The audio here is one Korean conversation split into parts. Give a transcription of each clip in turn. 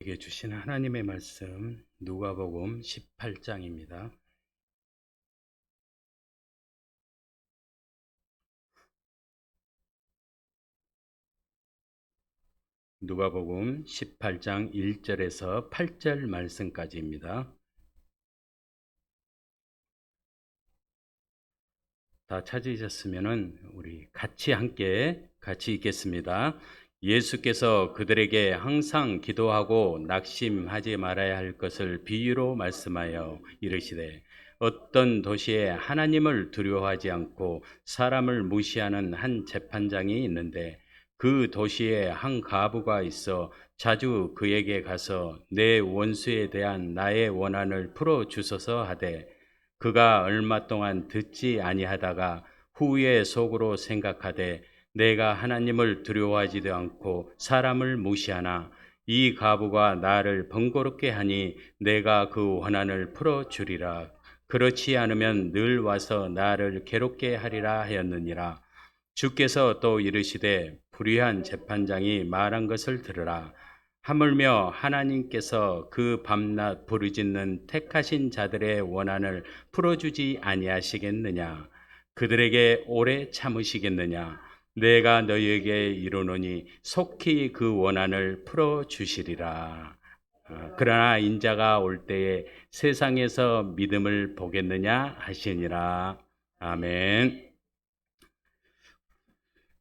우리에게 주신 하나님의 말씀 누가복음 18장입니다. 누가복음 18장 1절에서 8절 말씀까지입니다. 다 찾으셨으면은 우리 같이 읽겠습니다. 예수께서 그들에게 항상 기도하고 낙심하지 말아야 할 것을 비유로 말씀하여 이르시되 어떤 도시에 하나님을 두려워하지 않고 사람을 무시하는 한 재판장이 있는데 그 도시에 한 과부가 있어 자주 그에게 가서 내 원수에 대한 나의 원한을 풀어 주소서 하되 그가 얼마 동안 듣지 아니하다가 후에 속으로 생각하되 내가 하나님을 두려워하지도 않고 사람을 무시하나 이 과부가 나를 번거롭게 하니 내가 그 원한을 풀어 주리라. 그렇지 않으면 늘 와서 나를 괴롭게 하리라 하였느니라. 주께서 또 이르시되 불의한 재판장이 말한 것을 들으라. 하물며 하나님께서 그 밤낮 부르짖는 택하신 자들의 원한을 풀어주지 아니하시겠느냐? 그들에게 오래 참으시겠느냐? 내가 너희에게 이르노니 속히 그 원한을 풀어주시리라. 그러나 인자가 올 때에 세상에서 믿음을 보겠느냐 하시니라. 아멘.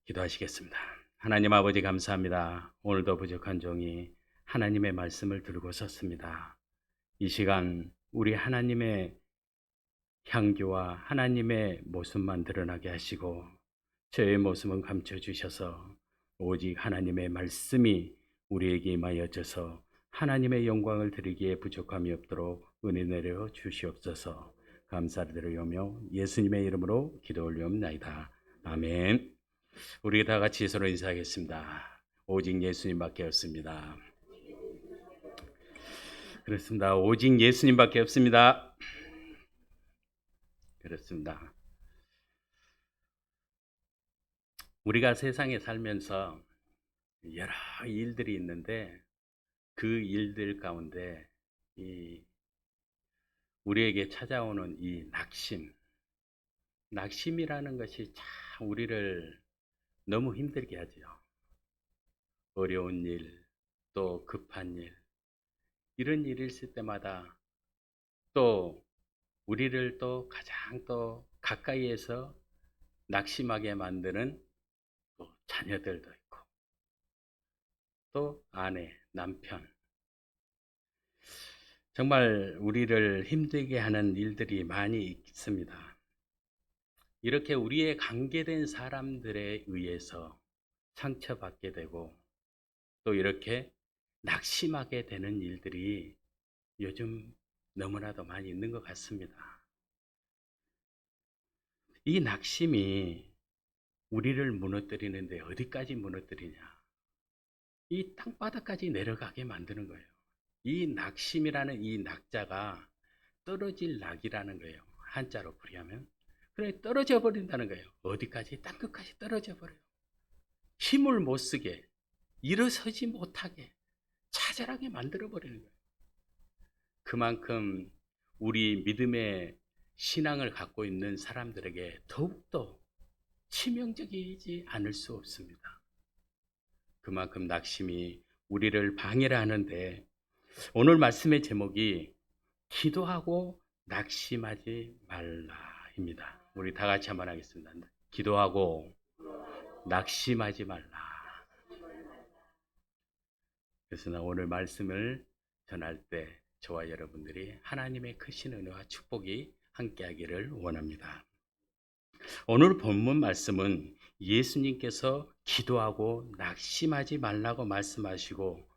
기도하시겠습니다. 하나님 아버지 감사합니다. 오늘도 부족한 종이 하나님의 말씀을 들고 섰습니다. 이 시간 우리 하나님의 향기와 하나님의 모습만 드러나게 하시고 저의 모습은 감춰주셔서 오직 하나님의 말씀이 우리에게 임하여져서 하나님의 영광을 드리기에 부족함이 없도록 은혜 내려 주시옵소서. 감사를 드리오며 예수님의 이름으로 기도 올리옵나이다. 아멘. 우리 다 같이 서로 인사하겠습니다. 오직 예수님밖에 없습니다. 그렇습니다. 오직 예수님밖에 없습니다. 그렇습니다. 우리가 세상에 살면서 여러 일들이 있는데 그 일들 가운데 우리에게 찾아오는 이 낙심이라는 것이 참 우리를 너무 힘들게 하죠. 어려운 일, 또 급한 일, 이런 일이 있을 때마다 또 우리를 또 가장 또 가까이에서 낙심하게 만드는 또 자녀들도 있고 또 아내, 남편, 정말 우리를 힘들게 하는 일들이 많이 있습니다. 이렇게 우리의 관계된 사람들에 의해서 상처받게 되고 또 이렇게 낙심하게 되는 일들이 요즘 너무나도 많이 있는 것 같습니다. 이 낙심이 우리를 무너뜨리는데 어디까지 무너뜨리냐? 이 땅바닥까지 내려가게 만드는 거예요. 이 낙심이라는 이 낙자가 떨어질 낙이라는 거예요. 한자로 풀이하면. 그래, 떨어져 버린다는 거예요. 어디까지? 땅끝까지 떨어져 버려요. 힘을 못 쓰게, 일어서지 못하게, 좌절하게 만들어 버리는 거예요. 그만큼 우리 믿음의 신앙을 갖고 있는 사람들에게 더욱더 치명적이지 않을 수 없습니다. 그만큼 낙심이 우리를 방해를 하는데 오늘 말씀의 제목이 기도하고 낙심하지 말라입니다. 우리 다 같이 한번 하겠습니다. 기도하고 낙심하지 말라. 그래서 나 오늘 말씀을 전할 때 저와 여러분들이 하나님의 크신 은혜와 축복이 함께하기를 원합니다. 오늘 본문 말씀은 예수님께서 기도하고 낙심하지 말라고 말씀하시고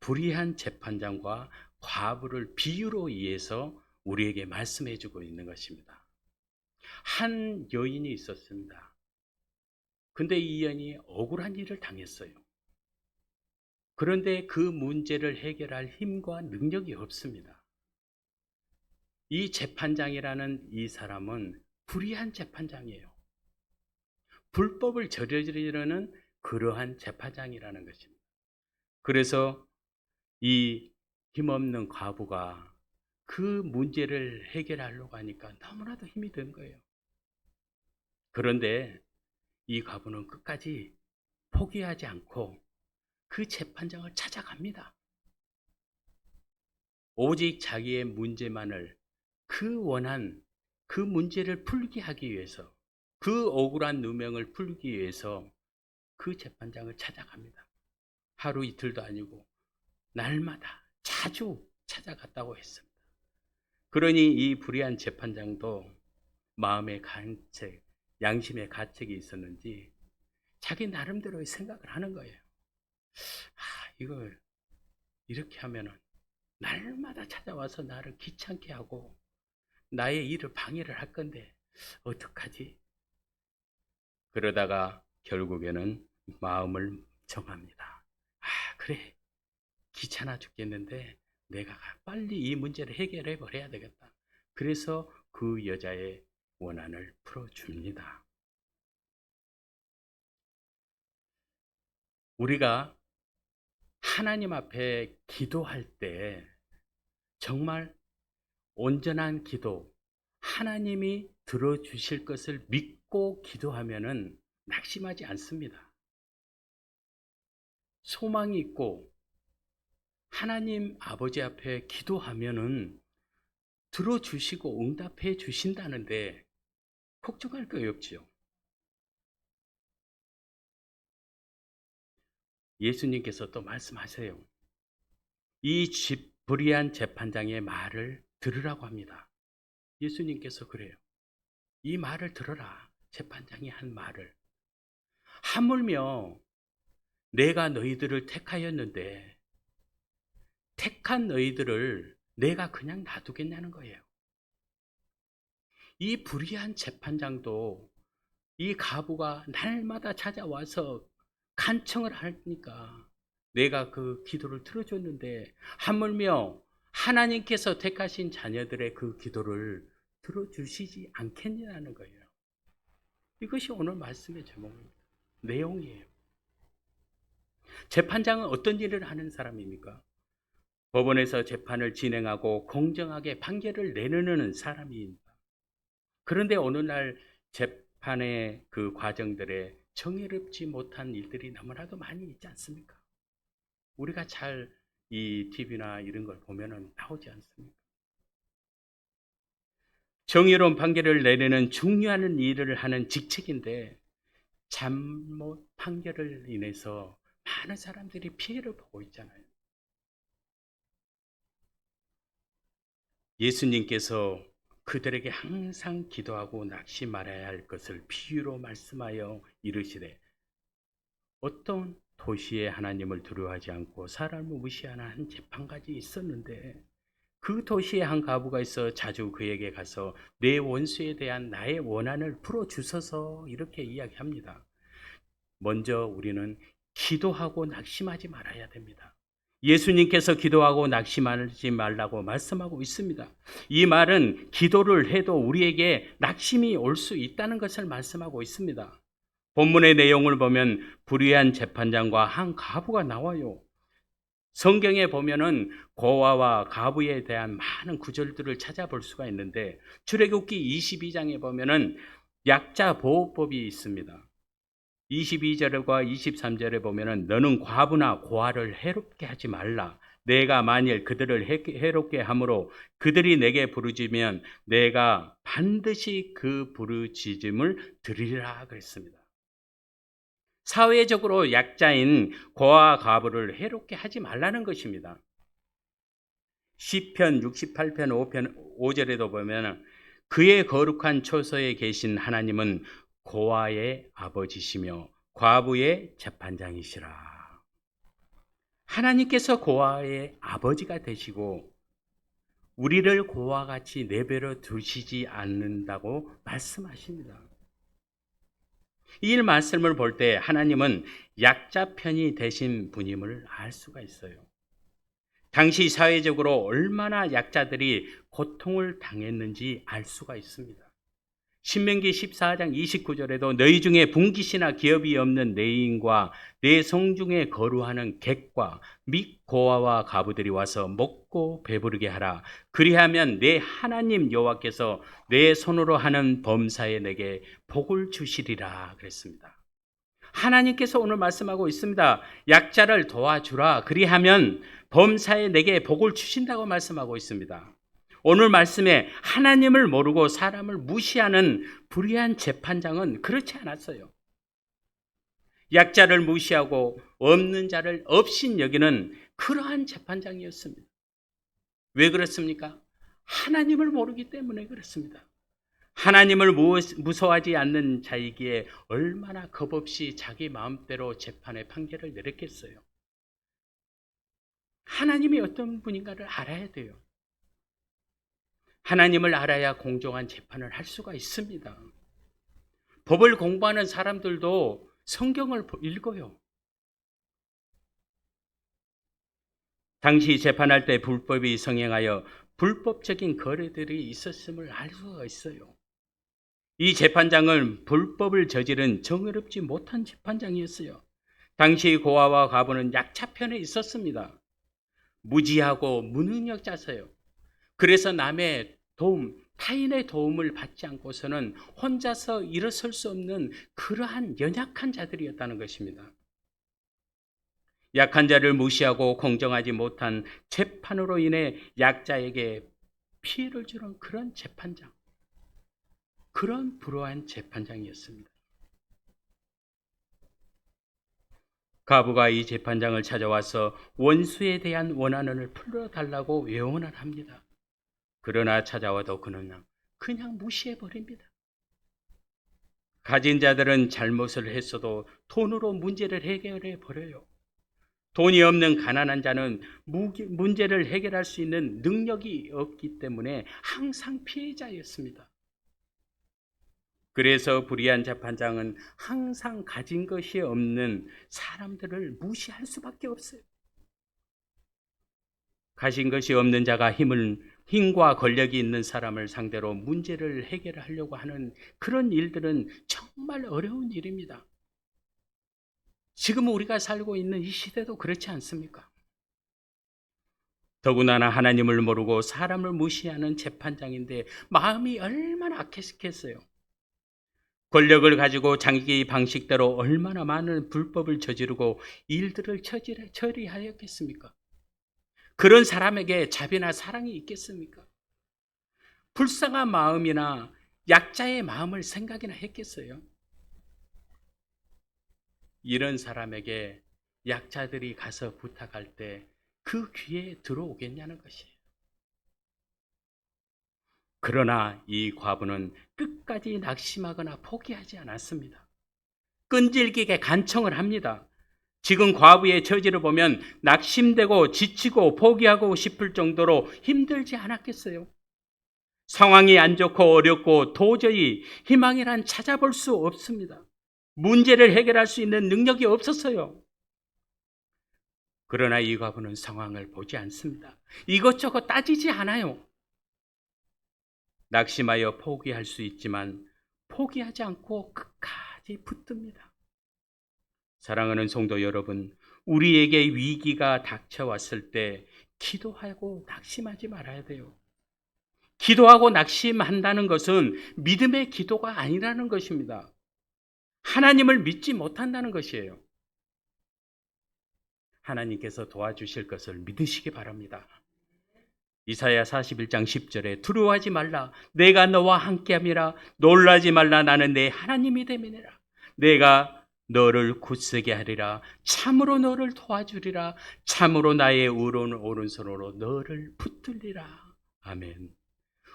불의한 재판장과 과부를 비유로 이해해서 우리에게 말씀해 주고 있는 것입니다. 한 여인이 있었습니다. 근데 이 여인이 억울한 일을 당했어요. 그런데 그 문제를 해결할 힘과 능력이 없습니다. 이 재판장이라는 이 사람은 불의한 재판장이에요. 불법을 저지르는 그러한 재판장이라는 것입니다. 그래서 이 힘없는 과부가 그 문제를 해결하려고 하니까 너무나도 힘이 든 거예요. 그런데 이 과부는 끝까지 포기하지 않고 그 재판장을 찾아갑니다. 오직 자기의 문제만을 그 문제를 풀게 하기 위해서, 그 억울한 누명을 풀기 위해서 그 재판장을 찾아갑니다. 하루 이틀도 아니고 날마다 자주 찾아갔다고 했습니다. 그러니 이 불의한 재판장도 마음의 간책, 양심의 가책이 있었는지 자기 나름대로의 생각을 하는 거예요. 이걸 이렇게 하면은 날마다 찾아와서 나를 귀찮게 하고 나의 일을 방해를 할 건데 어떡하지? 그러다가 결국에는 마음을 정합니다. 그래. 귀찮아 죽겠는데 내가 빨리 이 문제를 해결해 버려야 되겠다. 그래서 그 여자의 원한을 풀어줍니다. 우리가 하나님 앞에 기도할 때 정말 온전한 기도, 하나님이 들어주실 것을 믿고 기도하면은 낙심하지 않습니다. 소망이 있고 하나님 아버지 앞에 기도하면은 들어주시고 응답해 주신다는데 걱정할 거 없지요. 예수님께서 또 말씀하세요. 이 불의한 재판장의 말을 들으라고 합니다. 예수님께서 그래요. 이 말을 들어라. 재판장이 한 말을. 하물며 내가 너희들을 택하였는데 택한 너희들을 내가 그냥 놔두겠냐는 거예요. 이 불의한 재판장도 이 가부가 날마다 찾아와서 간청을 하니까 내가 그 기도를 들어줬는데 하물며 하나님께서 택하신 자녀들의 그 기도를 들어주시지 않겠냐는 거예요. 이것이 오늘 말씀의 제목입니다. 내용이에요. 재판장은 어떤 일을 하는 사람입니까? 법원에서 재판을 진행하고 공정하게 판결을 내려는 사람입니다. 그런데 오늘날 재판의 그 과정들에 정의롭지 못한 일들이 너무나도 많이 있지 않습니까? 우리가 잘 이 TV나 이런 걸 보면은 나오지 않습니까? 정의로운 판결을 내리는 중요한 일을 하는 직책인데 잘못 판결을 인해서 많은 사람들이 피해를 보고 있잖아요. 예수님께서 그들에게 항상 기도하고 낙심 말아야 할 것을 비유로 말씀하여 이르시되 어떤 도시에 하나님을 두려워하지 않고 사람을 무시하는 한 재판가지 있었는데 그 도시에 한 과부가 있어 자주 그에게 가서 내 원수에 대한 나의 원한을 풀어주소서 이렇게 이야기합니다. 먼저 우리는 기도하고 낙심하지 말아야 됩니다. 예수님께서 기도하고 낙심하지 말라고 말씀하고 있습니다. 이 말은 기도를 해도 우리에게 낙심이 올 수 있다는 것을 말씀하고 있습니다. 본문의 내용을 보면 불의한 재판장과 한 과부가 나와요. 성경에 보면은 고아와 과부에 대한 많은 구절들을 찾아볼 수가 있는데 출애굽기 22장에 보면은 약자 보호법이 있습니다. 22절과 23절에 보면은 너는 과부나 고아를 해롭게 하지 말라. 내가 만일 그들을 해롭게 함으로 그들이 내게 부르짖으면 내가 반드시 그 부르짖음을 들으리라 그랬습니다. 사회적으로 약자인 고아 과부를 해롭게 하지 말라는 것입니다. 시편 68편 5절에도 보면 그의 거룩한 초소에 계신 하나님은 고아의 아버지시며 과부의 재판장이시라. 하나님께서 고아의 아버지가 되시고 우리를 고아와 같이 내버려 두시지 않는다고 말씀하십니다. 이 말씀을 볼 때 하나님은 약자 편이 되신 분임을 알 수가 있어요. 당시 사회적으로 얼마나 약자들이 고통을 당했는지 알 수가 있습니다. 신명기 14장 29절에도 너희 중에 분깃이나 기업이 없는 내인과 내 성중에 거루하는 객과 및 고아와 가부들이 와서 먹고 배부르게 하라. 그리하면 내 하나님 여호와께서 내 손으로 하는 범사에 내게 복을 주시리라 그랬습니다. 하나님께서 오늘 말씀하고 있습니다. 약자를 도와주라. 그리하면 범사에 내게 복을 주신다고 말씀하고 있습니다. 오늘 말씀에 하나님을 모르고 사람을 무시하는 불의한 재판장은 그렇지 않았어요. 약자를 무시하고 없는 자를 업신 여기는 그러한 재판장이었습니다. 왜 그렇습니까? 하나님을 모르기 때문에 그렇습니다. 하나님을 무서워하지 않는 자이기에 얼마나 겁없이 자기 마음대로 재판의 판결을 내렸겠어요. 하나님이 어떤 분인가를 알아야 돼요. 하나님을 알아야 공정한 재판을 할 수가 있습니다. 법을 공부하는 사람들도 성경을 읽어요. 당시 재판할 때 불법이 성행하여 불법적인 거래들이 있었음을 알 수가 있어요. 이 재판장은 불법을 저지른 정의롭지 못한 재판장이었어요. 당시 고아와 과부는 약자편에 있었습니다. 무지하고 무능력자서요. 그래서 남의 도움, 타인의 도움을 받지 않고서는 혼자서 일어설 수 없는 그러한 연약한 자들이었다는 것입니다. 약한 자를 무시하고 공정하지 못한 재판으로 인해 약자에게 피해를 주는 그런 재판장, 그런 불우한 재판장이었습니다. 가부가 이 재판장을 찾아와서 원수에 대한 원한을 풀어달라고 외원을 합니다. 그러나 찾아와도 그는 그냥 무시해버립니다. 가진 자들은 잘못을 했어도 돈으로 문제를 해결해 버려요. 돈이 없는 가난한 자는 문제를 해결할 수 있는 능력이 없기 때문에 항상 피해자였습니다. 그래서 불의한 재판장은 항상 가진 것이 없는 사람들을 무시할 수밖에 없어요. 가진 것이 없는 자가 힘과 권력이 있는 사람을 상대로 문제를 해결하려고 하는 그런 일들은 정말 어려운 일입니다. 지금 우리가 살고 있는 이 시대도 그렇지 않습니까? 더구나 하나님을 모르고 사람을 무시하는 재판장인데 마음이 얼마나 악했겠어요. 권력을 가지고 자기 방식대로 얼마나 많은 불법을 저지르고 일들을 처리하였겠습니까? 그런 사람에게 자비나 사랑이 있겠습니까? 불쌍한 마음이나 약자의 마음을 생각이나 했겠어요? 이런 사람에게 약자들이 가서 부탁할 때 그 귀에 들어오겠냐는 것이에요. 그러나 이 과부는 끝까지 낙심하거나 포기하지 않았습니다. 끈질기게 간청을 합니다. 지금 과부의 처지를 보면 낙심되고 지치고 포기하고 싶을 정도로 힘들지 않았겠어요? 상황이 안 좋고 어렵고 도저히 희망이란 찾아볼 수 없습니다. 문제를 해결할 수 있는 능력이 없었어요. 그러나 이 과부는 상황을 보지 않습니다. 이것저것 따지지 않아요. 낙심하여 포기할 수 있지만 포기하지 않고 끝까지 붙듭니다. 사랑하는 성도 여러분, 우리에게 위기가 닥쳐왔을 때 기도하고 낙심하지 말아야 돼요. 기도하고 낙심한다는 것은 믿음의 기도가 아니라는 것입니다. 하나님을 믿지 못한다는 것이에요. 하나님께서 도와주실 것을 믿으시기 바랍니다. 이사야 41장 10절에 두려워하지 말라. 내가 너와 함께함이라. 놀라지 말라. 나는 내 하나님이 됨이니라. 내가 너를 굳세게 하리라. 참으로 너를 도와주리라. 참으로 나의 오른손으로 너를 붙들리라. 아멘.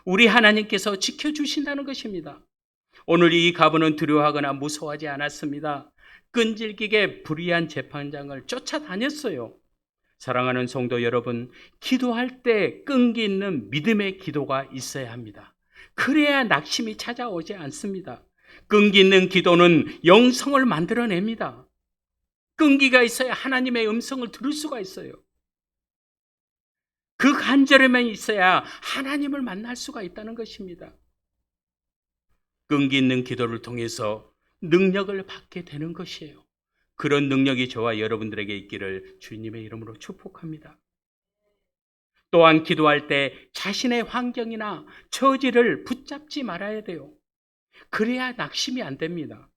우리 하나님께서 지켜주신다는 것입니다. 오늘 이 가부는 두려워하거나 무서워하지 않았습니다. 끈질기게 불의한 재판장을 쫓아다녔어요. 사랑하는 성도 여러분, 기도할 때 끈기 있는 믿음의 기도가 있어야 합니다. 그래야 낙심이 찾아오지 않습니다. 끈기 있는 기도는 영성을 만들어냅니다. 끈기가 있어야 하나님의 음성을 들을 수가 있어요. 그 간절함이 있어야 하나님을 만날 수가 있다는 것입니다. 끈기 있는 기도를 통해서 능력을 받게 되는 것이에요. 그런 능력이 저와 여러분들에게 있기를 주님의 이름으로 축복합니다. 또한 기도할 때 자신의 환경이나 처지를 붙잡지 말아야 돼요. 그래야 낙심이 안 됩니다.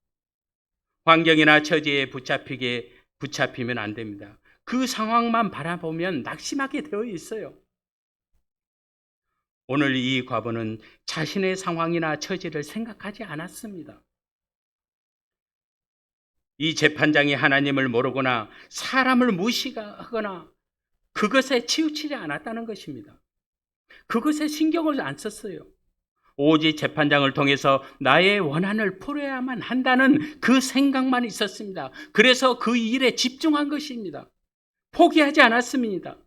환경이나 처지에 붙잡히면 안 됩니다. 그 상황만 바라보면 낙심하게 되어 있어요. 오늘 이 과부는 자신의 상황이나 처지를 생각하지 않았습니다. 이 재판장이 하나님을 모르거나 사람을 무시하거나 그것에 치우치지 않았다는 것입니다. 그것에 신경을 안 썼어요. 오직 재판장을 통해서 나의 원한을 풀어야만 한다는 그 생각만 있었습니다. 그래서 그 일에 집중한 것입니다. 포기하지 않았습니다.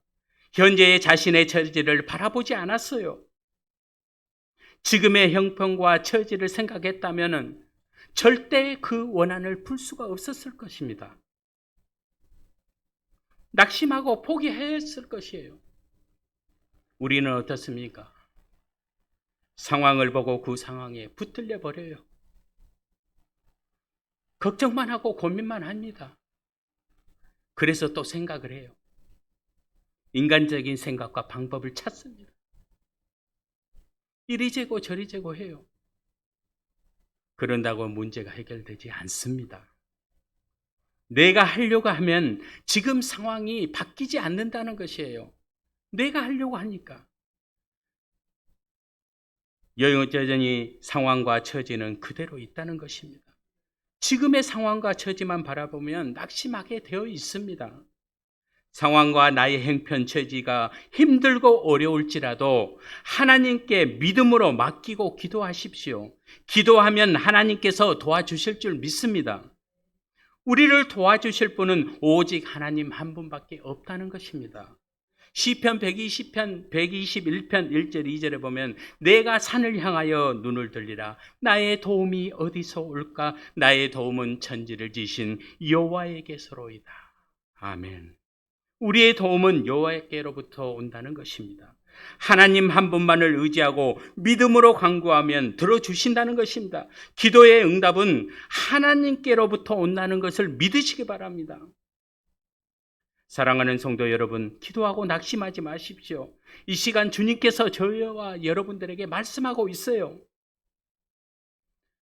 현재의 자신의 처지를 바라보지 않았어요. 지금의 형편과 처지를 생각했다면 절대 그 원한을 풀 수가 없었을 것입니다. 낙심하고 포기했을 것이에요. 우리는 어떻습니까? 상황을 보고 그 상황에 붙들려 버려요. 걱정만 하고 고민만 합니다. 그래서 또 생각을 해요. 인간적인 생각과 방법을 찾습니다. 이리 재고 저리 재고 해요. 그런다고 문제가 해결되지 않습니다. 내가 하려고 하면 지금 상황이 바뀌지 않는다는 것이에요. 내가 하려고 하니까. 여전히 상황과 처지는 그대로 있다는 것입니다. 지금의 상황과 처지만 바라보면 낙심하게 되어 있습니다. 상황과 나의 형편 처지가 힘들고 어려울지라도 하나님께 믿음으로 맡기고 기도하십시오. 기도하면 하나님께서 도와주실 줄 믿습니다. 우리를 도와주실 분은 오직 하나님 한 분밖에 없다는 것입니다. 시편 121편 1절 2절에 보면 내가 산을 향하여 눈을 들리라. 나의 도움이 어디서 올까? 나의 도움은 천지를 지신 여호와에게서로이다. 아멘. 우리의 도움은 여호와께로부터 온다는 것입니다. 하나님 한 분만을 의지하고 믿음으로 간구하면 들어주신다는 것입니다. 기도의 응답은 하나님께로부터 온다는 것을 믿으시기 바랍니다. 사랑하는 성도 여러분, 기도하고 낙심하지 마십시오. 이 시간 주님께서 저와 여러분들에게 말씀하고 있어요.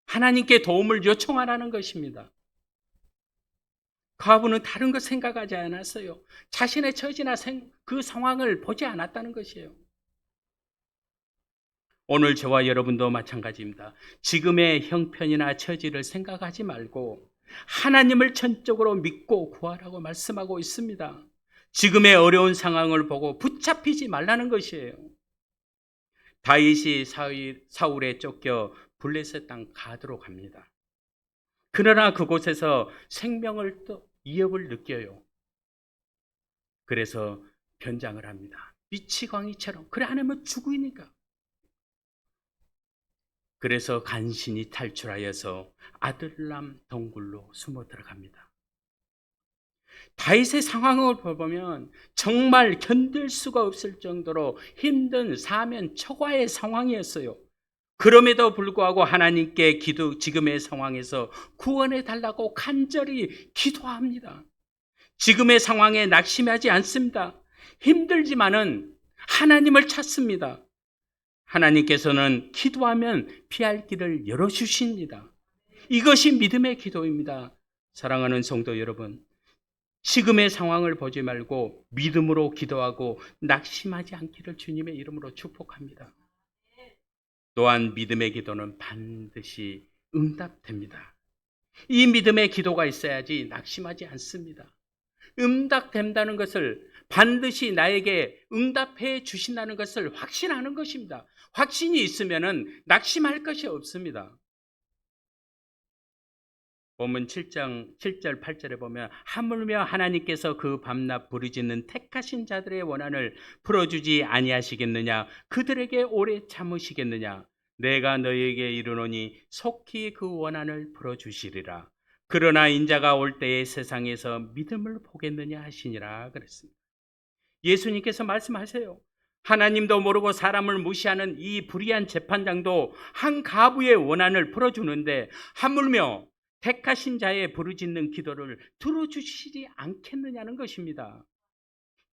하나님께 도움을 요청하라는 것입니다. 과부는 다른 것 생각하지 않았어요. 자신의 처지나 그 상황을 보지 않았다는 것이에요. 오늘 저와 여러분도 마찬가지입니다. 지금의 형편이나 처지를 생각하지 말고 하나님을 전적으로 믿고 구하라고 말씀하고 있습니다. 지금의 어려운 상황을 보고 붙잡히지 말라는 것이에요. 다윗이 사울에 쫓겨 블레셋 땅 가드로 갑니다. 그러나 그곳에서 생명을 또 위협을 느껴요. 그래서 변장을 합니다. 미치광이처럼. 그래 안 하면 죽으니까. 그래서 간신히 탈출하여서 아들람 동굴로 숨어 들어갑니다. 다윗의 상황을 보면 정말 견딜 수가 없을 정도로 힘든 사면초가의 상황이었어요. 그럼에도 불구하고 하나님께 지금의 상황에서 구원해 달라고 간절히 기도합니다. 지금의 상황에 낙심하지 않습니다. 힘들지만은 하나님을 찾습니다. 하나님께서는 기도하면 피할 길을 열어주십니다. 이것이 믿음의 기도입니다. 사랑하는 성도 여러분, 지금의 상황을 보지 말고 믿음으로 기도하고 낙심하지 않기를 주님의 이름으로 축복합니다. 또한 믿음의 기도는 반드시 응답됩니다. 이 믿음의 기도가 있어야지 낙심하지 않습니다. 응답된다는 것을 반드시 나에게 응답해 주신다는 것을 확신하는 것입니다. 확신이 있으면 낙심할 것이 없습니다. 본문 7장 7절 8절에 보면 하물며 하나님께서 그 밤낮 부르짖는 택하신 자들의 원한을 풀어주지 아니하시겠느냐? 그들에게 오래 참으시겠느냐? 내가 너희에게 이르노니 속히 그 원한을 풀어주시리라. 그러나 인자가 올 때에 세상에서 믿음을 보겠느냐 하시니라 그랬습니다. 예수님께서 말씀하세요. 하나님도 모르고 사람을 무시하는 이 불의한 재판장도 한 가부의 원한을 풀어주는데 하물며 택하신 자의 부르짖는 기도를 들어주시지 않겠느냐는 것입니다.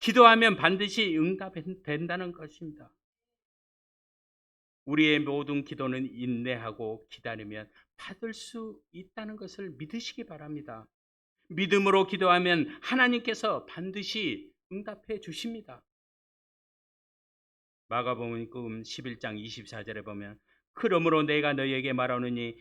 기도하면 반드시 응답된다는 것입니다. 우리의 모든 기도는 인내하고 기다리면 받을 수 있다는 것을 믿으시기 바랍니다. 믿음으로 기도하면 하나님께서 반드시 응답해 주십니다. 마가복음 11장 24절에 보면 그러므로 내가 너희에게 말하노니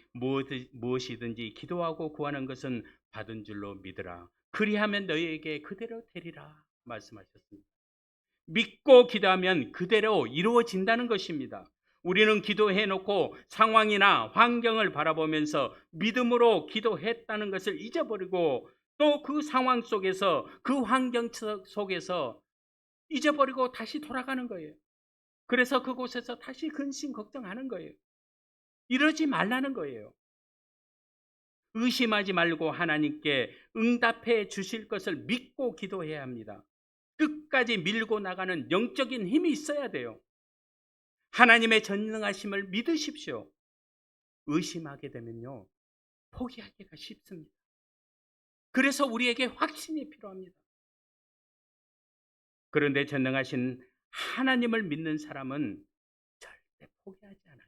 무엇이든지 기도하고 구하는 것은 받은 줄로 믿으라. 그리하면 너희에게 그대로 되리라 말씀하셨습니다. 믿고 기도하면 그대로 이루어진다는 것입니다. 우리는 기도해 놓고 상황이나 환경을 바라보면서 믿음으로 기도했다는 것을 잊어버리고 또 그 상황 속에서 그 환경 속에서 잊어버리고 다시 돌아가는 거예요. 그래서 그곳에서 다시 근심 걱정하는 거예요. 이러지 말라는 거예요. 의심하지 말고 하나님께 응답해 주실 것을 믿고 기도해야 합니다. 끝까지 밀고 나가는 영적인 힘이 있어야 돼요. 하나님의 전능하심을 믿으십시오. 의심하게 되면요, 포기하기가 쉽습니다. 그래서 우리에게 확신이 필요합니다. 그런데 전능하신 하나님을 믿는 사람은 절대 포기하지 않아요.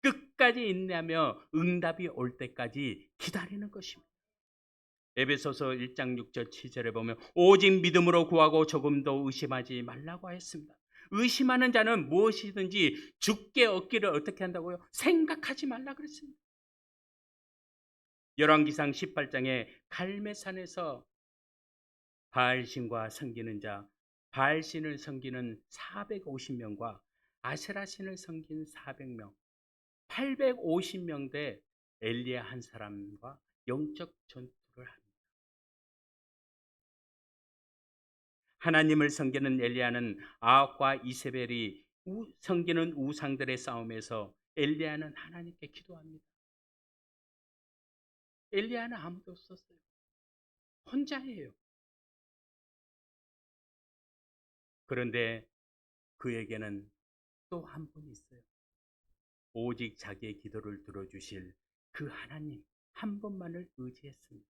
끝까지 인내하며 응답이 올 때까지 기다리는 것입니다. 에베소서 1장 6절 7절에 보면 오직 믿음으로 구하고 조금도 의심하지 말라고 했습니다. 의심하는 자는 무엇이든지 주께 얻기를 어떻게 한다고요? 생각하지 말라 그랬습니다. 열왕기상 18장에 갈매산에서 바알신과 섬기는 자, 바알신을 섬기는 450명과 아세라신을 섬긴 400명, 850명 대 엘리야 한 사람과 영적 전투를 합니다. 하나님을 섬기는 엘리야는 아합과 이세벨이 섬기는 우상들의 싸움에서 엘리야는 하나님께 기도합니다. 엘리야는 아무도 없었어요. 혼자예요. 그런데 그에게는 또 한 분이 있어요. 오직 자기의 기도를 들어주실 그 하나님 한 분만을 의지했습니다.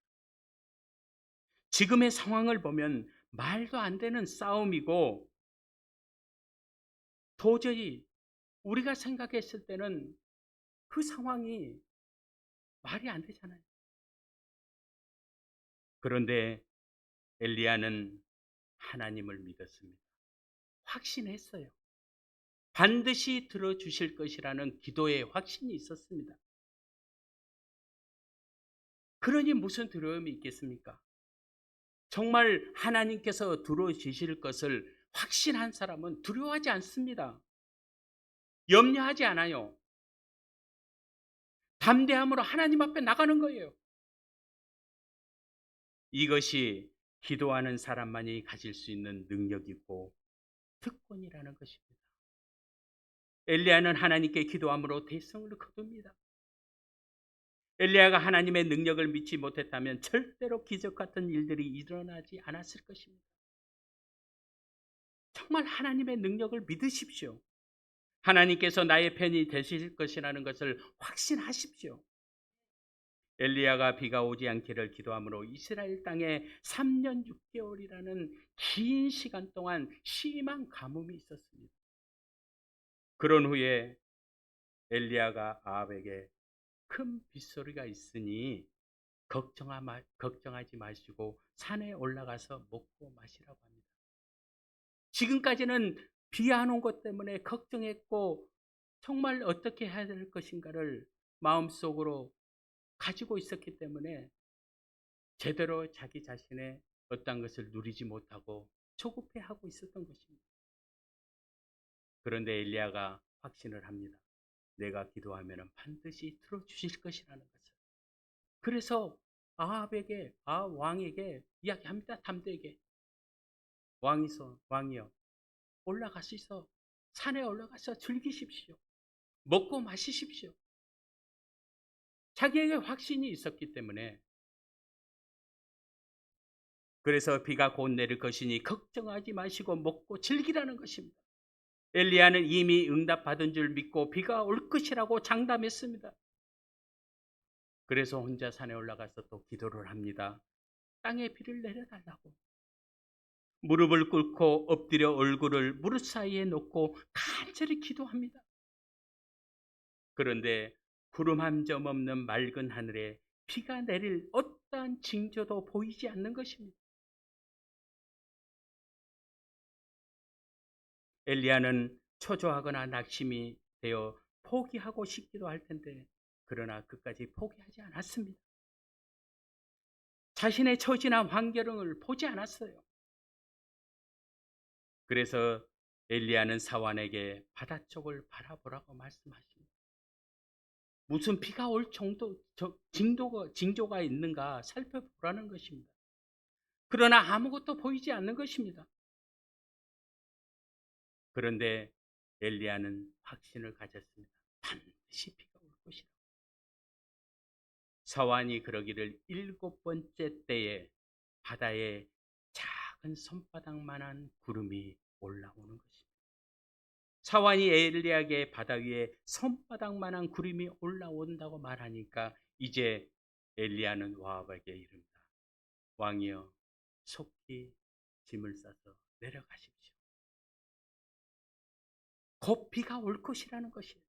지금의 상황을 보면 말도 안 되는 싸움이고 도저히 우리가 생각했을 때는 그 상황이 말이 안 되잖아요. 그런데 엘리야는 하나님을 믿었습니다. 확신했어요. 반드시 들어주실 것이라는 기도의 확신이 있었습니다. 그러니 무슨 두려움이 있겠습니까? 정말 하나님께서 들어주실 것을 확신한 사람은 두려워하지 않습니다. 염려하지 않아요. 담대함으로 하나님 앞에 나가는 거예요. 이것이 기도하는 사람만이 가질 수 있는 능력이고 특권이라는 것입니다. 엘리야는 하나님께 기도함으로 대성을 거둡니다. 엘리야가 하나님의 능력을 믿지 못했다면 절대로 기적 같은 일들이 일어나지 않았을 것입니다. 정말 하나님의 능력을 믿으십시오. 하나님께서 나의 편이 되실 것이라는 것을 확신하십시오. 엘리야가 비가 오지 않기를 기도함으로 이스라엘 땅에 3년 6개월이라는 긴 시간 동안 심한 가뭄이 있었습니다. 그런 후에 엘리야가 아합에게 큰 빗소리가 있으니 걱정하지 마시고 산에 올라가서 먹고 마시라고 합니다. 지금까지는 비 안 온 것 때문에 걱정했고 정말 어떻게 해야 될 것인가를 마음속으로 가지고 있었기 때문에 제대로 자기 자신의 어떤 것을 누리지 못하고 조급해하고 있었던 것입니다. 그런데 엘리야가 확신을 합니다. 내가 기도하면 반드시 들어주실 것이라는 것을. 그래서 아합 왕에게 이야기합니다. 담대에게 왕이여 올라가시서 산에 올라가서 즐기십시오. 먹고 마시십시오. 자기에게 확신이 있었기 때문에 그래서 비가 곧 내릴 것이니 걱정하지 마시고 먹고 즐기라는 것입니다. 엘리야는 이미 응답받은 줄 믿고 비가 올 것이라고 장담했습니다. 그래서 혼자 산에 올라가서 또 기도를 합니다. 땅에 비를 내려달라고. 무릎을 꿇고 엎드려 얼굴을 무릎 사이에 놓고 간절히 기도합니다. 그런데 구름 한 점 없는 맑은 하늘에 비가 내릴 어떠한 징조도 보이지 않는 것입니다. 엘리야는 초조하거나 낙심이 되어 포기하고 싶기도 할 텐데 그러나 끝까지 포기하지 않았습니다. 자신의 처지나 환경을 보지 않았어요. 그래서 엘리야는 사환에게 바다 쪽을 바라보라고 말씀하십니다. 무슨 비가 올 정도, 징조가 있는가 살펴보라는 것입니다. 그러나 아무것도 보이지 않는 것입니다. 그런데 엘리야는 확신을 가졌습니다. 반드시 비가 올 것이다. 사환이 그러기를 7번째 때에 바다에 작은 손바닥만한 구름이 올라오는 것입니다. 사환이 엘리야에게 바다 위에 손바닥만한 구름이 올라온다고 말하니까 이제 엘리야는 와합에게 이릅니다. 왕이여, 속히 짐을 싸서 내려가십시오. 곧 비가 올 것이라는 것이에요.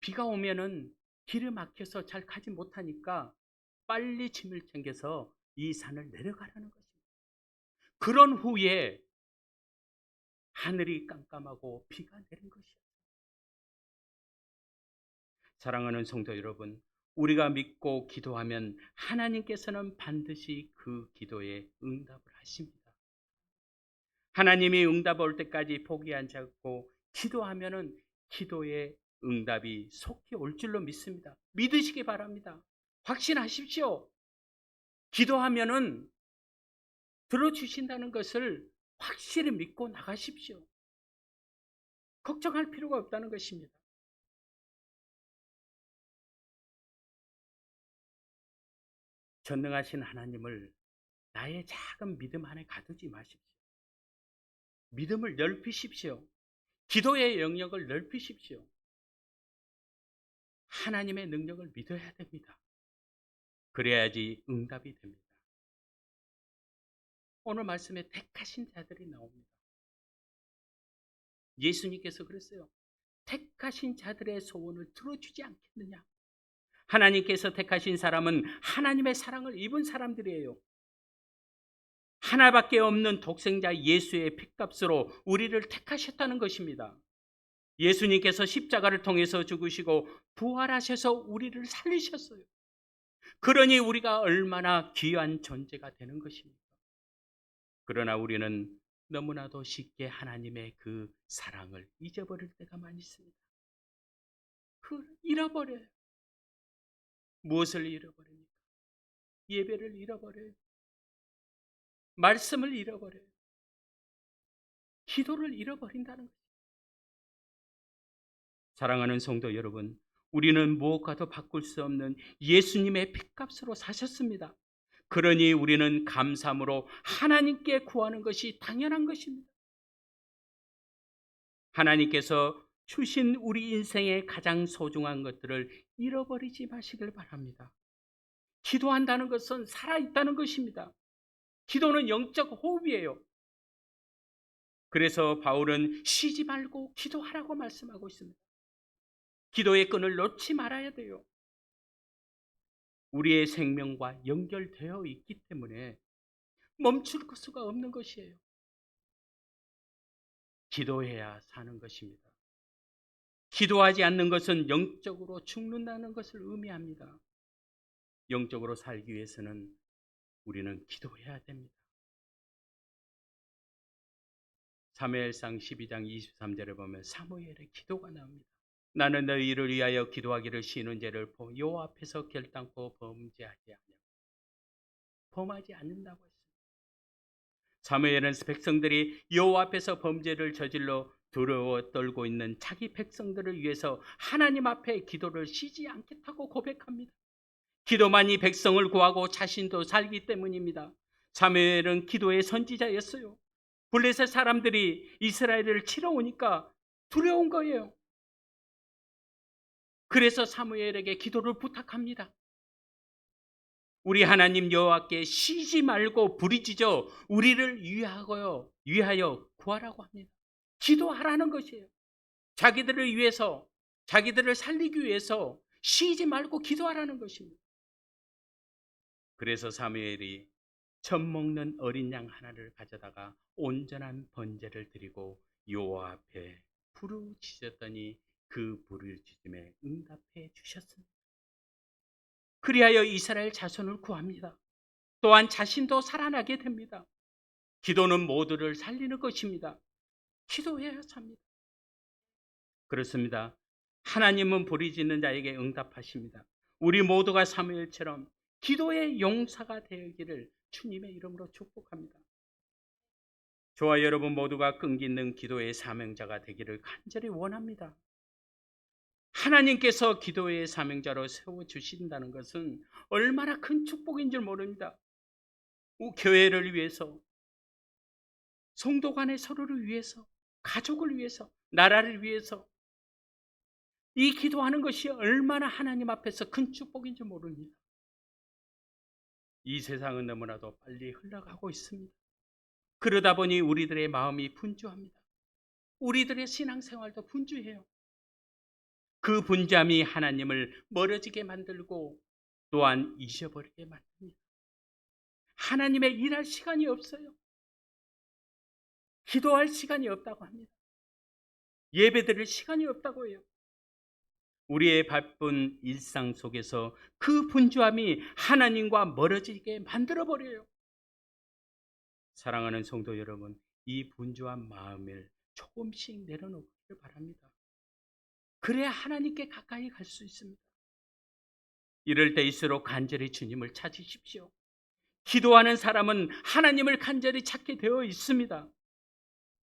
비가 오면은 길을 막혀서 잘 가지 못하니까 빨리 짐을 챙겨서 이 산을 내려가라는 것입니다. 그런 후에 하늘이 깜깜하고 비가 내린 것이에요. 사랑하는 성도 여러분, 우리가 믿고 기도하면 하나님께서는 반드시 그 기도에 응답을 하십니다. 하나님이 응답 올 때까지 포기하지 않고 기도하면은 기도의 응답이 속히 올 줄로 믿습니다. 믿으시기 바랍니다. 확신하십시오. 기도하면은 들어주신다는 것을 확실히 믿고 나가십시오. 걱정할 필요가 없다는 것입니다. 전능하신 하나님을 나의 작은 믿음 안에 가두지 마십시오. 믿음을 넓히십시오. 기도의 영역을 넓히십시오. 하나님의 능력을 믿어야 됩니다. 그래야지 응답이 됩니다. 오늘 말씀에 택하신 자들이 나옵니다. 예수님께서 그랬어요. 택하신 자들의 소원을 들어주지 않겠느냐. 하나님께서 택하신 사람은 하나님의 사랑을 입은 사람들이에요. 하나밖에 없는 독생자 예수의 핏값으로 우리를 택하셨다는 것입니다. 예수님께서 십자가를 통해서 죽으시고 부활하셔서 우리를 살리셨어요. 그러니 우리가 얼마나 귀한 존재가 되는 것입니다. 그러나 우리는 너무나도 쉽게 하나님의 그 사랑을 잊어버릴 때가 많이 있습니다. 잃어버려요. 무엇을 잃어버립니까? 예배를 잃어버려요. 말씀을 잃어버려요. 기도를 잃어버린다는 거예요. 사랑하는 성도 여러분, 우리는 무엇과도 바꿀 수 없는 예수님의 핏값으로 사셨습니다. 그러니 우리는 감사함으로 하나님께 구하는 것이 당연한 것입니다. 하나님께서 주신 우리 인생의 가장 소중한 것들을 잃어버리지 마시길 바랍니다. 기도한다는 것은 살아있다는 것입니다. 기도는 영적 호흡이에요. 그래서 바울은 쉬지 말고 기도하라고 말씀하고 있습니다. 기도의 끈을 놓지 말아야 돼요. 우리의 생명과 연결되어 있기 때문에 멈출 수가 없는 것이에요. 기도해야 사는 것입니다. 기도하지 않는 것은 영적으로 죽는다는 것을 의미합니다. 영적으로 살기 위해서는 우리는 기도해야 됩니다. 사무엘상 12장 23절에 보면 사무엘의 기도가 나옵니다. 나는 너희를 위하여 기도하기를 쉬는 죄를 여호와 앞에서 결단코 범죄하지 않냐. 범하지 않는다고 했습니다. 사무엘은 백성들이 여호와 앞에서 범죄를 저질러 두려워 떨고 있는 자기 백성들을 위해서 하나님 앞에 기도를 쉬지 않겠다고 고백합니다. 기도만이 백성을 구하고 자신도 살기 때문입니다. 사무엘은 기도의 선지자였어요. 블레셋 사람들이 이스라엘을 치러 오니까 두려운 거예요. 그래서 사무엘에게 기도를 부탁합니다. 우리 하나님 여호와께 쉬지 말고 부르짖어 우리를 위하여 구하라고 합니다. 기도하라는 것이에요. 자기들을 위해서, 자기들을 살리기 위해서 쉬지 말고 기도하라는 것입니다. 그래서 사무엘이 젖 먹는 어린 양 하나를 가져다가 온전한 번제를 드리고 여호와 앞에 부르짖었더니 그 부르짖음에 응답해 주셨습니다. 그리하여 이스라엘 자손을 구합니다. 또한 자신도 살아나게 됩니다. 기도는 모두를 살리는 것입니다. 기도해야 삽니다. 그렇습니다. 하나님은 부르짖는 자에게 응답하십니다. 우리 모두가 사무엘처럼 기도의 용사가 되기를 주님의 이름으로 축복합니다. 저와 여러분 모두가 끈기 있는 기도의 사명자가 되기를 간절히 원합니다. 하나님께서 기도의 사명자로 세워주신다는 것은 얼마나 큰 축복인 줄 모릅니다. 교회를 위해서, 성도 간의 서로를 위해서, 가족을 위해서, 나라를 위해서 이 기도하는 것이 얼마나 하나님 앞에서 큰 축복인 줄 모릅니다. 이 세상은 너무나도 빨리 흘러가고 있습니다. 그러다 보니 우리들의 마음이 분주합니다. 우리들의 신앙생활도 분주해요. 그 분주함이 하나님을 멀어지게 만들고 또한 잊어버리게 만듭니다. 하나님의 일할 시간이 없어요. 기도할 시간이 없다고 합니다. 예배드릴 시간이 없다고 해요. 우리의 바쁜 일상 속에서 그 분주함이 하나님과 멀어지게 만들어버려요. 사랑하는 성도 여러분, 이 분주한 마음을 조금씩 내려놓기를 바랍니다. 그래야 하나님께 가까이 갈 수 있습니다. 이럴 때일수록 간절히 주님을 찾으십시오. 기도하는 사람은 하나님을 간절히 찾게 되어 있습니다.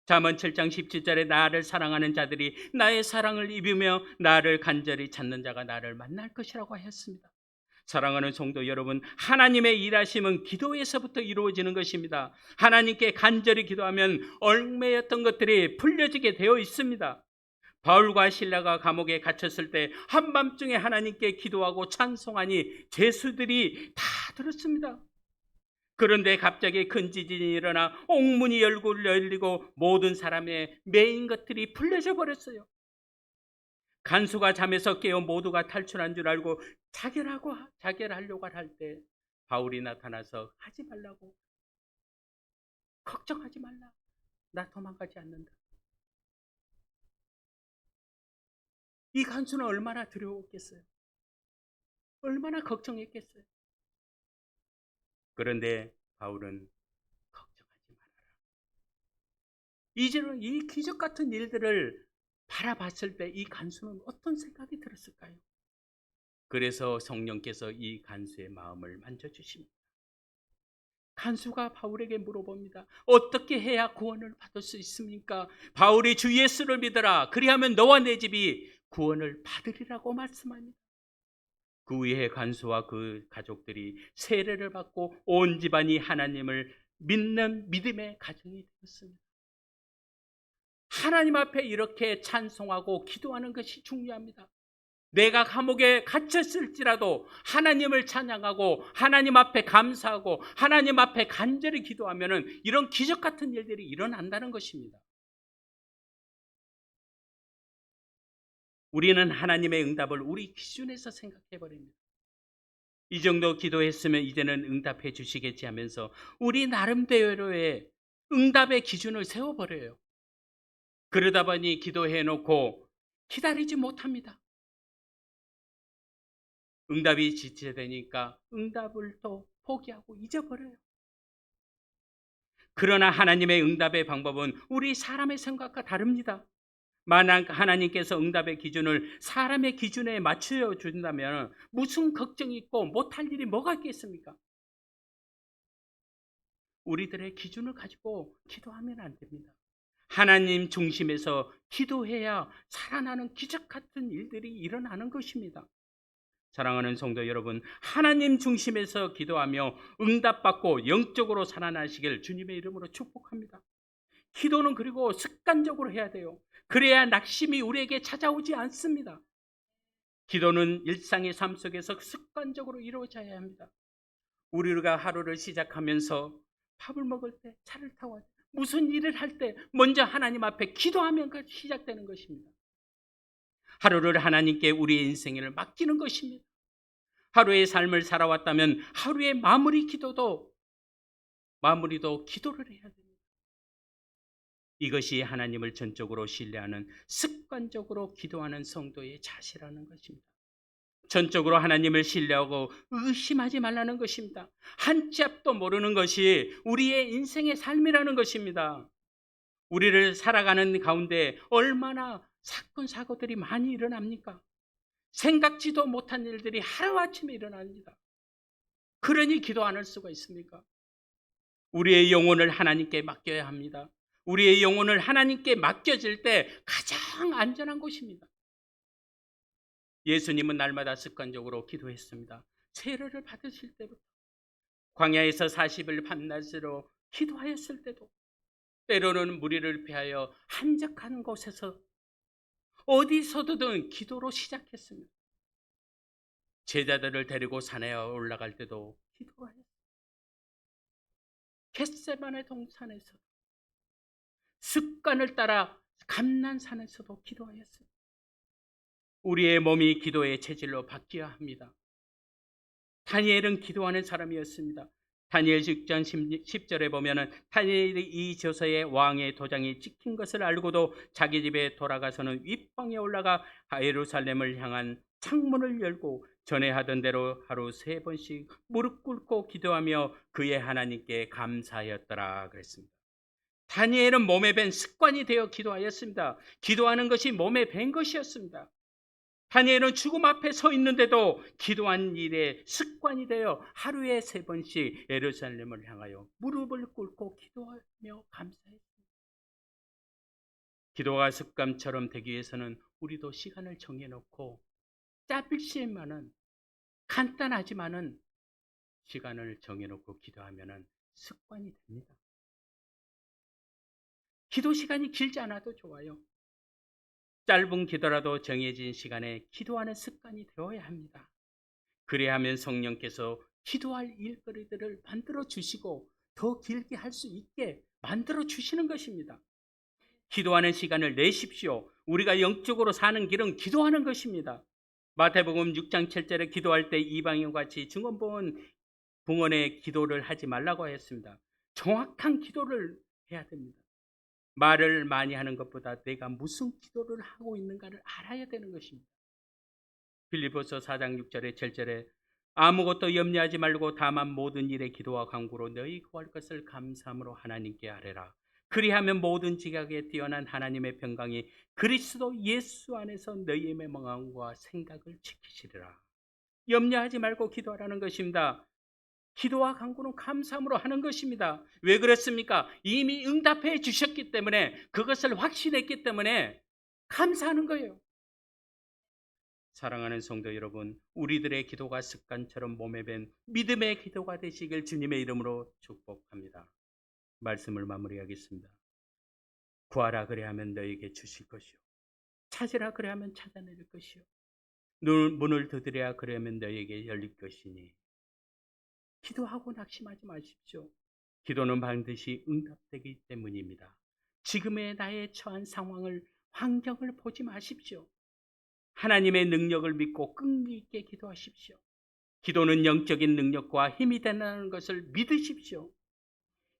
잠언 7장 17절에 나를 사랑하는 자들이 나의 사랑을 입으며 나를 간절히 찾는 자가 나를 만날 것이라고 하였습니다. 사랑하는 성도 여러분, 하나님의 일하심은 기도에서부터 이루어지는 것입니다. 하나님께 간절히 기도하면 얽매였던 것들이 풀려지게 되어 있습니다. 바울과 실라가 감옥에 갇혔을 때 한밤중에 하나님께 기도하고 찬송하니 죄수들이 다 들었습니다. 그런데 갑자기 큰 지진이 일어나 옥문이 열리고 모든 사람의 매인 것들이 풀려져 버렸어요. 간수가 잠에서 깨어 모두가 탈출한 줄 알고 자결하려고 할 때 바울이 나타나서 하지 말라고, 걱정하지 말라, 나 도망가지 않는다. 이 간수는 얼마나 두려웠겠어요. 얼마나 걱정했겠어요. 그런데 바울은 걱정하지 말아라. 이제는 이 기적 같은 일들을 바라봤을 때 이 간수는 어떤 생각이 들었을까요? 그래서 성령께서 이 간수의 마음을 만져주십니다. 간수가 바울에게 물어봅니다. 어떻게 해야 구원을 받을 수 있습니까? 바울이 주 예수를 믿어라. 그리하면 너와 내 집이 구원을 받으리라고 말씀합니다. 그 후에 간수와 그 가족들이 세례를 받고 온 집안이 하나님을 믿는 믿음의 가정이 되었습니다. 하나님 앞에 이렇게 찬송하고 기도하는 것이 중요합니다. 내가 감옥에 갇혔을지라도 하나님을 찬양하고 하나님 앞에 감사하고 하나님 앞에 간절히 기도하면 이런 기적 같은 일들이 일어난다는 것입니다. 우리는 하나님의 응답을 우리 기준에서 생각해 버립니다. 이 정도 기도했으면 이제는 응답해 주시겠지 하면서 우리 나름대로의 응답의 기준을 세워버려요. 그러다 보니 기도해 놓고 기다리지 못합니다. 응답이 지체되니까 응답을 또 포기하고 잊어버려요. 그러나 하나님의 응답의 방법은 우리 사람의 생각과 다릅니다. 만약 하나님께서 응답의 기준을 사람의 기준에 맞춰 준다면 무슨 걱정이 있고 못할 일이 뭐가 있겠습니까? 우리들의 기준을 가지고 기도하면 안 됩니다. 하나님 중심에서 기도해야 살아나는 기적 같은 일들이 일어나는 것입니다. 사랑하는 성도 여러분, 하나님 중심에서 기도하며 응답받고 영적으로 살아나시길 주님의 이름으로 축복합니다. 기도는 그리고 습관적으로 해야 돼요. 그래야 낙심이 우리에게 찾아오지 않습니다. 기도는 일상의 삶 속에서 습관적으로 이루어져야 합니다. 우리가 하루를 시작하면서 밥을 먹을 때, 차를 타고 무슨 일을 할 때 먼저 하나님 앞에 기도하면 시작되는 것입니다. 하루를 하나님께 우리의 인생을 맡기는 것입니다. 하루의 삶을 살아왔다면 하루의 마무리도 기도를 해야 됩니다. 이것이 하나님을 전적으로 신뢰하는 습관적으로 기도하는 성도의 자세라는 것입니다. 전적으로 하나님을 신뢰하고 의심하지 말라는 것입니다. 한 치 앞도 모르는 것이 우리의 인생의 삶이라는 것입니다. 우리를 살아가는 가운데 얼마나 사건 사고들이 많이 일어납니까? 생각지도 못한 일들이 하루아침에 일어납니다. 그러니 기도 안 할 수가 있습니까? 우리의 영혼을 하나님께 맡겨야 합니다. 우리의 영혼을 하나님께 맡겨질 때 가장 안전한 곳입니다. 예수님은 날마다 습관적으로 기도했습니다. 세례를 받으실 때부터, 광야에서 40일 밤낮으로 기도하였을 때도, 때로는 무리를 피하여 한적한 곳에서 어디서든 기도로 시작했습니다. 제자들을 데리고 산에 올라갈 때도 기도하였습니다. 겟세마네 동산에서, 습관을 따라 감난산에서도 기도하였습니다. 우리의 몸이 기도의 체질로 바뀌어야 합니다. 다니엘은 기도하는 사람이었습니다. 다니엘 6장 10절에 보면은 다니엘이 이 저서에 왕의 도장이 찍힌 것을 알고도 자기 집에 돌아가서는 윗방에 올라가 예루살렘을 향한 창문을 열고 전에 하던 대로 하루 3번씩 무릎 꿇고 기도하며 그의 하나님께 감사하였더라 그랬습니다. 다니엘은 몸에 밴 습관이 되어 기도하였습니다. 기도하는 것이 몸에 밴 것이었습니다. 다니엘은 죽음 앞에 서 있는데도 기도한 일에 습관이 되어 하루에 3번씩 예루살렘을 향하여 무릎을 꿇고 기도하며 감사했습니다. 기도가 습관처럼 되기 위해서는 우리도 시간을 정해놓고 짧지만은 간단하지만은 시간을 정해놓고 기도하면 습관이 됩니다. 기도 시간이 길지 않아도 좋아요. 짧은 기도라도 정해진 시간에 기도하는 습관이 되어야 합니다. 그래야 하면 성령께서 기도할 일거리들을 만들어 주시고 더 길게 할 수 있게 만들어 주시는 것입니다. 기도하는 시간을 내십시오. 우리가 영적으로 사는 길은 기도하는 것입니다. 마태복음 6장 7절에 기도할 때 이방인과 같이 증언본 붕언의 기도를 하지 말라고 했습니다. 정확한 기도를 해야 됩니다. 말을 많이 하는 것보다 내가 무슨 기도를 하고 있는가를 알아야 되는 것입니다. 빌립보서 4장 6절에 7절에 아무것도 염려하지 말고 다만 모든 일에 기도와 간구로 너희 구할 것을 감사함으로 하나님께 아뢰라. 그리하면 모든 지각에 뛰어난 하나님의 평강이 그리스도 예수 안에서 너희의 마음과 생각을 지키시리라. 염려하지 말고 기도하라는 것입니다. 기도와 간구는 감사함으로 하는 것입니다. 왜 그렇습니까? 이미 응답해 주셨기 때문에, 그것을 확신했기 때문에 감사하는 거예요. 사랑하는 성도 여러분, 우리들의 기도가 습관처럼 몸에 밴 믿음의 기도가 되시길 주님의 이름으로 축복합니다. 말씀을 마무리하겠습니다. 구하라 그래하면 너에게 주실 것이요, 찾으라 그래하면 찾아낼 것이요, 문을 두드려야 그래하면 너에게 열릴 것이니 기도하고 낙심하지 마십시오. 기도는 반드시 응답되기 때문입니다. 지금의 나의 처한 상황을, 환경을 보지 마십시오. 하나님의 능력을 믿고 끈기 있게 기도하십시오. 기도는 영적인 능력과 힘이 된다는 것을 믿으십시오.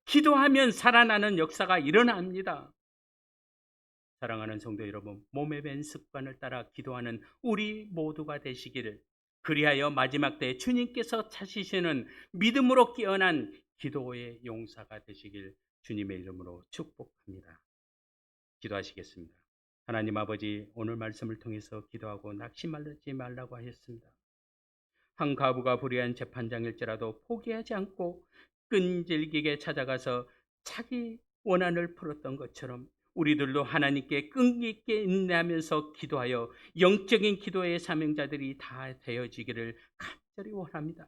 기도하면 살아나는 역사가 일어납니다. 사랑하는 성도 여러분, 몸에 밴 습관을 따라 기도하는 우리 모두가 되시기를, 그리하여 마지막 때 주님께서 찾으시는 믿음으로 깨어난 기도의 용사가 되시길 주님의 이름으로 축복합니다. 기도하시겠습니다. 하나님 아버지, 오늘 말씀을 통해서 기도하고 낙심하지 말라고 하셨습니다. 한 과부가 불의한 재판장일지라도 포기하지 않고 끈질기게 찾아가서 자기 원한을 풀었던 것처럼 우리들도 하나님께 끈기 있게 인내하면서 기도하여 영적인 기도의 사명자들이 다 되어지기를 간절히 원합니다.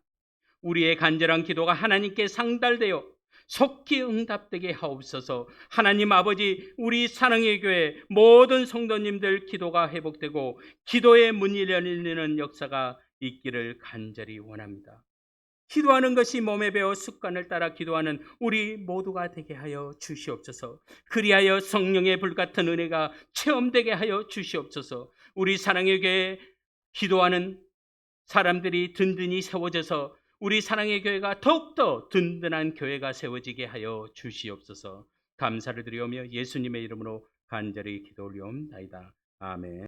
우리의 간절한 기도가 하나님께 상달되어 속히 응답되게 하옵소서. 하나님 아버지, 우리 사랑의 교회 모든 성도님들 기도가 회복되고 기도의 문이 열리는 역사가 있기를 간절히 원합니다. 기도하는 것이 몸에 배어 습관을 따라 기도하는 우리 모두가 되게 하여 주시옵소서. 그리하여 성령의 불같은 은혜가 체험되게 하여 주시옵소서. 우리 사랑의 교회 기도하는 사람들이 든든히 세워져서 우리 사랑의 교회가 더욱더 든든한 교회가 세워지게 하여 주시옵소서. 감사를 드리오며 예수님의 이름으로 간절히 기도 올리옵나이다. 아멘.